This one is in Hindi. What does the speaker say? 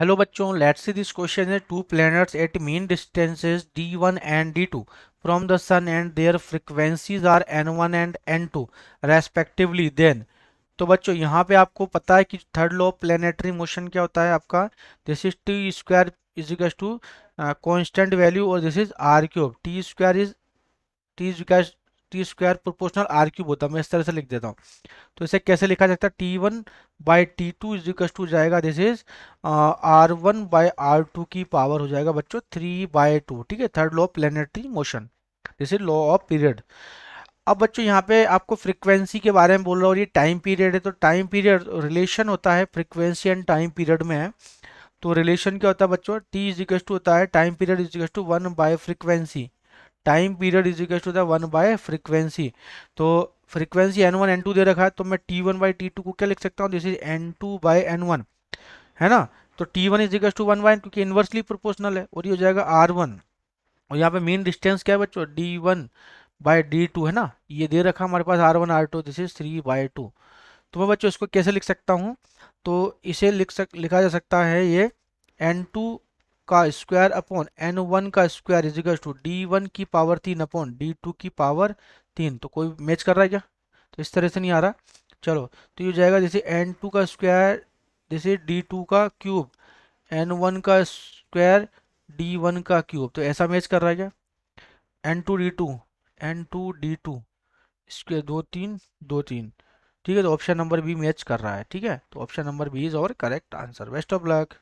हेलो बच्चों, लेट्स सी दिस क्वेश्चन है two planets at mean distances d1 and d2 from the sun and their frequencies are n1 and n2 respectively then. तो बच्चों यहाँ पे आपको पता है कि third law of planetary motion क्या होता है आपका। This is T square is equal to constant value और this is R cube. T square proportional R cube होता है। मैं इस तरह से लिख देता हूँ। तो इसे कैसे लिखा जा सकता है, T1/T2 इज इक्वल टू जाएगा दिस इज R1/R2 की पावर हो जाएगा बच्चों 3/2। ठीक है, third law of planetary motion, this is law of period. अब बच्चों यहाँ पे आपको फ्रीक्वेंसी के बारे में बोल रहा हूँ, और ये टाइम पीरियड है। तो टाइम पीरियड रिलेशन होता है फ्रीक्वेंसी एंड टाइम पीरियड में है। तो रिलेशन क्या होता है बच्चों, टी इज इक्वल टू होता है time period is equal to 1/फ्रीक्वेंसी। Time period is equal to the 1/फ्रीक्वेंसी। तो frequency n one n two दे रखा है, तो मैं T1/T2 को क्या लिख सकता हूँ, दिस इज N2/N1, है ना। तो T1 इज इक्वल टू 1/, क्योंकि इनवर्सली प्रोपोर्शनल है, और ये हो जाएगा R1। और यहाँ पे मेन डिस्टेंस क्या है बच्चों, D1/D2 है ना, ये दे रखा हमारे पास R1 R2, दिस इज 3/2। तो मैं बच्चों इसको कैसे लिख सकता हूँ, तो इसे लिखा जा सकता है ये N2 का स्क्वायर अपॉन N1 का square is equal to D1 की पावर 3 अपॉन D2 की पावर 3। तो कोई मैच कर रहा है क्या? तो इस तरह से नहीं आ रहा। चलो, तो ये हो जाएगा जैसे N2 का स्क्वायर जैसे D2 का क्यूब, N1 का स्क्वायर D1 का क्यूब। तो ऐसा मैच कर रहा है क्या? N2 D2 square 2 3 2 3। ठीक है, तो ऑप्शन नंबर बी मैच कर रहा है। ठीक है, तो ऑप्शन नंबर बी इज और correct answer. Best of luck.